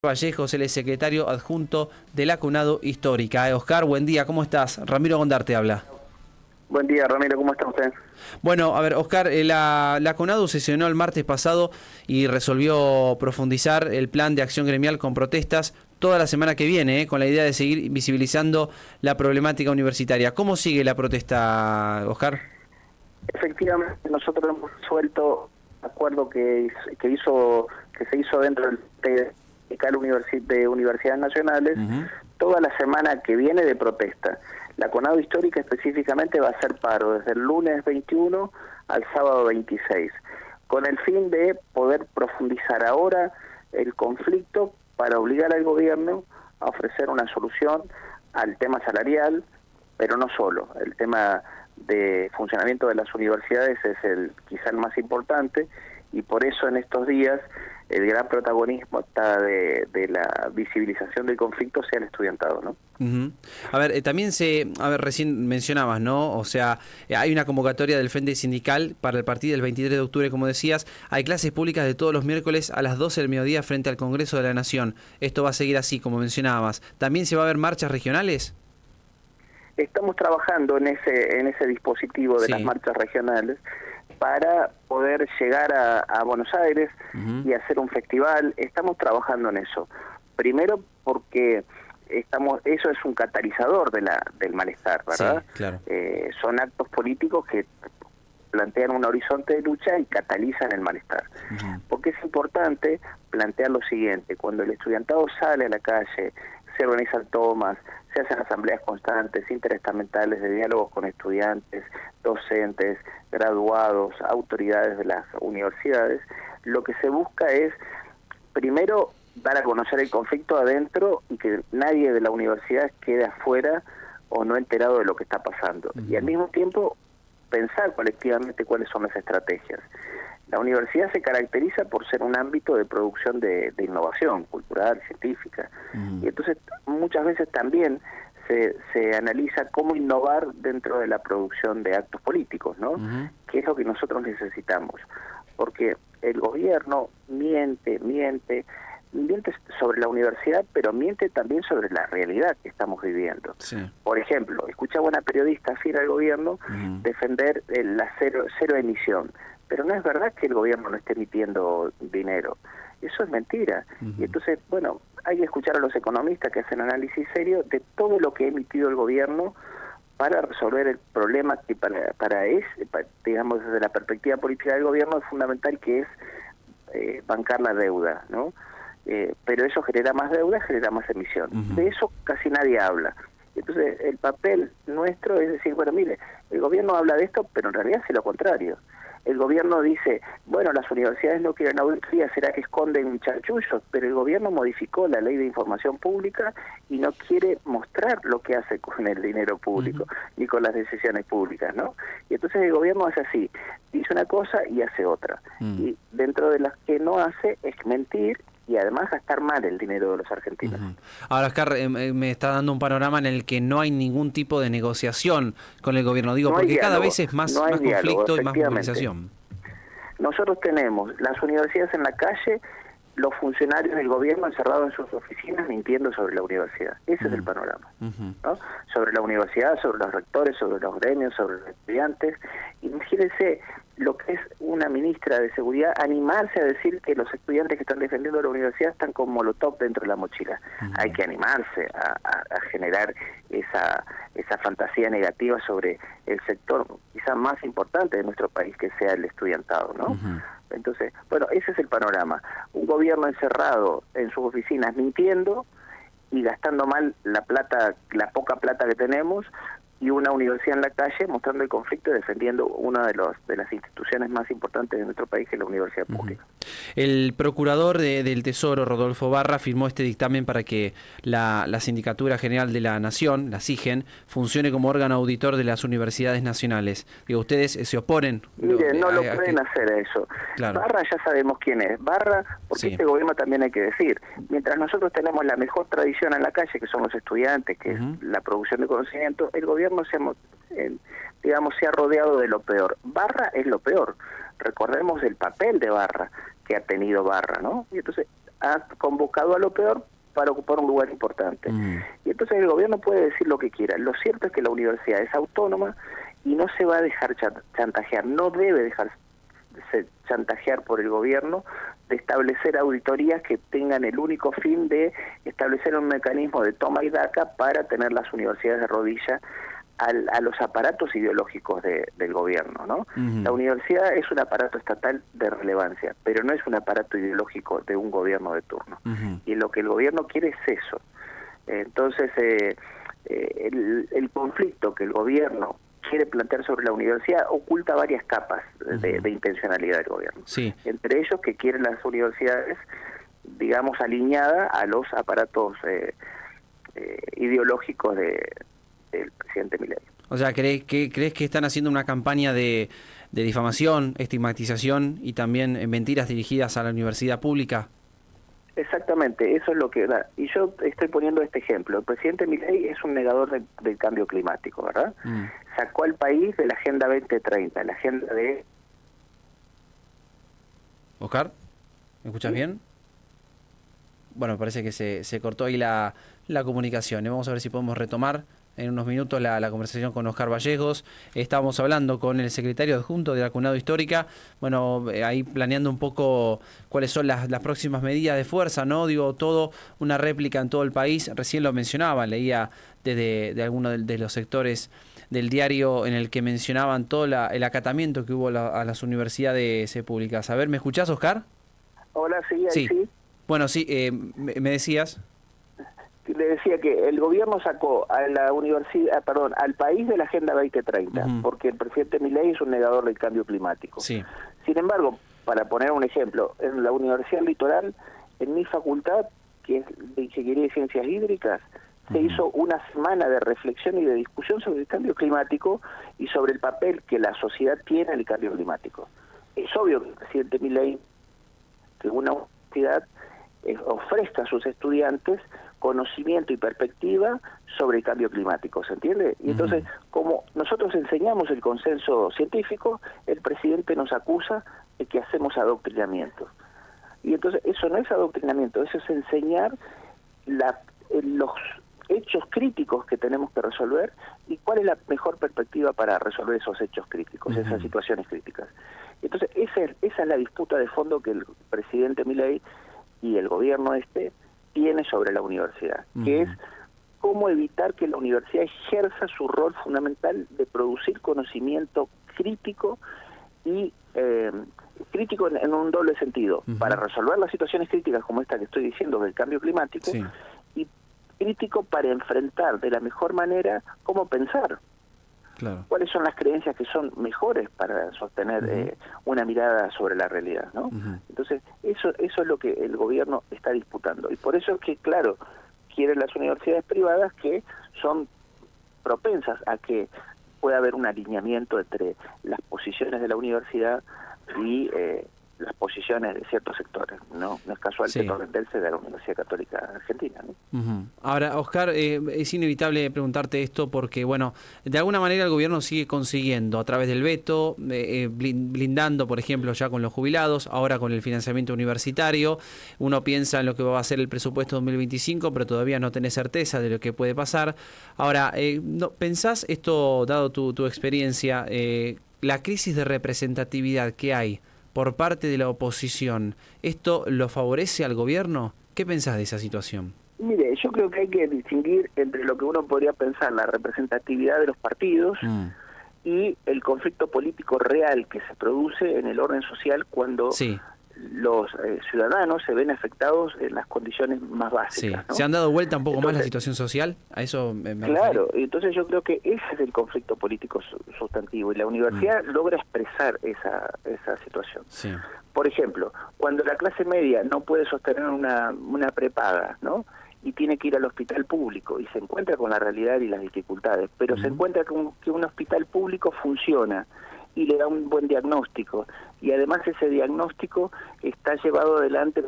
Vallejos, él es secretario adjunto de la CONADO Histórica. Oscar, buen día, ¿cómo estás? Ramiro Gondar te habla. Buen día, Ramiro, ¿cómo está usted? Bueno, a ver, Oscar, la CONADO sesionó el martes pasado y resolvió profundizar el plan de acción gremial con protestas toda la semana que viene, con la idea de seguir visibilizando la problemática universitaria. ¿Cómo sigue la protesta, Oscar? Efectivamente, nosotros hemos resuelto un acuerdo que se hizo dentro del de Universidades Nacionales, toda la semana que viene de protesta. La CONADO Histórica específicamente va a hacer paro desde el lunes 21 al sábado 26, con el fin de poder profundizar ahora el conflicto para obligar al gobierno a ofrecer una solución al tema salarial, pero no solo. El tema de funcionamiento de las universidades es quizá el más importante, y por eso en estos días el gran protagonismo está de la visibilización del conflicto sea el estudiantado, ¿no? A ver, también recién mencionabas, ¿no? O sea, hay una convocatoria del Frente Sindical para el partido del 23 de octubre, como decías. Hay clases públicas de todos los miércoles a las 12 del mediodía frente al Congreso de la Nación. Esto va a seguir así, como mencionabas. ¿También se va a ver marchas regionales? Estamos trabajando en ese dispositivo de las marchas regionales para poder llegar a Buenos Aires y hacer un festival. Estamos trabajando en eso. Primero porque eso es un catalizador del malestar, ¿verdad? Sí, claro. Son actos políticos que plantean un horizonte de lucha y catalizan el malestar. Porque es importante plantear lo siguiente: cuando el estudiantado sale a la calle, se organizan tomas, se hacen asambleas constantes, interestamentales de diálogos con estudiantes, docentes, graduados, autoridades de las universidades, lo que se busca es, primero, dar a conocer el conflicto adentro y que nadie de la universidad quede afuera o no enterado de lo que está pasando. Y al mismo tiempo, pensar colectivamente cuáles son las estrategias. La universidad se caracteriza por ser un ámbito de producción de innovación cultural, científica, y entonces muchas veces también se analiza cómo innovar dentro de la producción de actos políticos, ¿no? Que es lo que nosotros necesitamos, porque el gobierno miente sobre la universidad, pero miente también sobre la realidad que estamos viviendo. Por ejemplo, escuchaba a una periodista fiel al gobierno defender la cero emisión, pero no es verdad que el gobierno no esté emitiendo dinero. Eso es mentira. Y entonces, bueno, hay que escuchar a los economistas que hacen análisis serio de todo lo que ha emitido el gobierno para resolver el problema que digamos, desde la perspectiva política del gobierno es fundamental, que es bancar la deuda, ¿no? Pero eso genera más deuda, genera más emisión. De eso casi nadie habla. Entonces, el papel nuestro es decir, bueno, mire, el gobierno habla de esto, pero en realidad es lo contrario. El gobierno dice, bueno, las universidades no quieren auditoría, será que esconden chanchullos, pero el gobierno modificó la ley de información pública y no quiere mostrar lo que hace con el dinero público, ni con las decisiones públicas, ¿no? Y entonces el gobierno hace así, dice una cosa y hace otra. Y dentro de las que no hace es mentir y además gastar mal el dinero de los argentinos. Ahora, Oscar, me está dando un panorama en el que no hay ningún tipo de negociación con el gobierno, digo, porque cada vez es más conflicto y más movilización. Nosotros tenemos las universidades en la calle, los funcionarios del gobierno encerrados en sus oficinas mintiendo sobre la universidad. Ese es el panorama, ¿no? Sobre la universidad, sobre los rectores, sobre los gremios, sobre los estudiantes. Imagínense lo que es una ministra de Seguridad animarse a decir que los estudiantes que están defendiendo la universidad están con molotov dentro de la mochila. Hay que animarse a generar esa fantasía negativa sobre el sector quizás más importante de nuestro país, que sea el estudiantado, ¿no? Entonces, bueno, ese es el panorama. Un gobierno encerrado en sus oficinas mintiendo y gastando mal la poca plata que tenemos, y una universidad en la calle mostrando el conflicto y defendiendo una de las instituciones más importantes de nuestro país, que es la universidad pública. El procurador del Tesoro, Rodolfo Barra, firmó este dictamen para que la Sindicatura General de la Nación, la SIGEN, funcione como órgano auditor de las universidades nacionales. Digo, ¿ustedes se oponen? Mire, no lo pueden hacer eso. Claro. Barra ya sabemos quién es. Barra, porque este gobierno también hay que decir, mientras nosotros tenemos la mejor tradición en la calle, que son los estudiantes, que es la producción de conocimiento, el gobierno se ha rodeado de lo peor. Barra es lo peor. Recordemos el papel de Barra que ha tenido Barra, ¿no? Y entonces ha convocado a lo peor para ocupar un lugar importante. Y entonces el gobierno puede decir lo que quiera. Lo cierto es que la universidad es autónoma y no se va a dejar chantajear, no debe dejarse chantajear por el gobierno de establecer auditorías que tengan el único fin de establecer un mecanismo de toma y daca para tener las universidades de rodilla a los aparatos ideológicos del gobierno, ¿no? La universidad es un aparato estatal de relevancia, pero no es un aparato ideológico de un gobierno de turno. Y lo que el gobierno quiere es eso. Entonces, el conflicto que el gobierno quiere plantear sobre la universidad oculta varias capas de intencionalidad del gobierno. Sí. Entre ellos que quieren las universidades, digamos, alineadas a los aparatos ideológicos del presidente Milei. O sea, ¿crees que están haciendo una campaña de difamación, estigmatización y también mentiras dirigidas a la universidad pública? Exactamente, eso es lo que da. Y yo estoy poniendo este ejemplo. El presidente Milei es un negador del cambio climático, ¿verdad? Sacó al país de la Agenda 2030, la agenda de... Oscar, ¿me escuchas bien? Bueno, parece que se cortó ahí la comunicación. Vamos a ver si podemos retomar en unos minutos la conversación con Oscar Vallejos. Estábamos hablando con el secretario adjunto de la CUNADO Histórica, bueno, ahí planeando un poco cuáles son las próximas medidas de fuerza, ¿no? Digo, todo una réplica en todo el país, recién lo mencionaba, leía desde algunos de los sectores del diario en el que mencionaban todo el acatamiento que hubo a las universidades públicas. A ver, ¿me escuchás, Oscar? Hola, sí. Bueno, sí, me decías... Le decía que el gobierno sacó a la universidad, al país de la Agenda 2030, porque el presidente Milei es un negador del cambio climático. Sí. Sin embargo, para poner un ejemplo, en la Universidad Litoral, en mi facultad, que es de Ingeniería y Ciencias Hídricas, se hizo una semana de reflexión y de discusión sobre el cambio climático y sobre el papel que la sociedad tiene en el cambio climático. Es obvio que el presidente Milei, que una universidad ofrezca a sus estudiantes conocimiento y perspectiva sobre el cambio climático, ¿se entiende? Y entonces, como nosotros enseñamos el consenso científico, el presidente nos acusa de que hacemos adoctrinamiento. Y entonces, eso no es adoctrinamiento, eso es enseñar los hechos críticos que tenemos que resolver y cuál es la mejor perspectiva para resolver esos hechos críticos, esas situaciones críticas. Entonces, esa es la disputa de fondo que el presidente Milei y el gobierno tiene sobre la universidad, que es cómo evitar que la universidad ejerza su rol fundamental de producir conocimiento crítico y crítico en un doble sentido, para resolver las situaciones críticas como esta que estoy diciendo del cambio climático, y crítico para enfrentar de la mejor manera cómo pensar. Claro. ¿Cuáles son las creencias que son mejores para sostener una mirada sobre la realidad, ¿no? Entonces, eso es lo que el gobierno está disputando. Y por eso es que, claro, quieren las universidades privadas que son propensas a que pueda haber un alineamiento entre las posiciones de la universidad y las posiciones de ciertos sectores, ¿no? No es casual que Torrentelse de la Universidad Católica Argentina, ¿no? Ahora, Oscar, es inevitable preguntarte esto porque, bueno, de alguna manera el gobierno sigue consiguiendo a través del veto, blindando, por ejemplo, ya con los jubilados, ahora con el financiamiento universitario. Uno piensa en lo que va a ser el presupuesto 2025, pero todavía no tenés certeza de lo que puede pasar. Ahora, ¿pensás esto, dado tu experiencia, la crisis de representatividad que hay por parte de la oposición, ¿esto lo favorece al gobierno? ¿Qué pensás de esa situación? Mire, yo creo que hay que distinguir entre lo que uno podría pensar, la representatividad de los partidos y el conflicto político real que se produce en el orden social cuando los ciudadanos se ven afectados en las condiciones más básicas, ¿no? ¿Se han dado vuelta un poco más la situación social? A eso me claro, entonces yo creo que ese es el conflicto político sustantivo y la universidad logra expresar esa situación. Por ejemplo, cuando la clase media no puede sostener una prepaga, ¿no?, y tiene que ir al hospital público y se encuentra con la realidad y las dificultades, pero se encuentra con que un hospital público funciona y le da un buen diagnóstico, y además ese diagnóstico está llevado adelante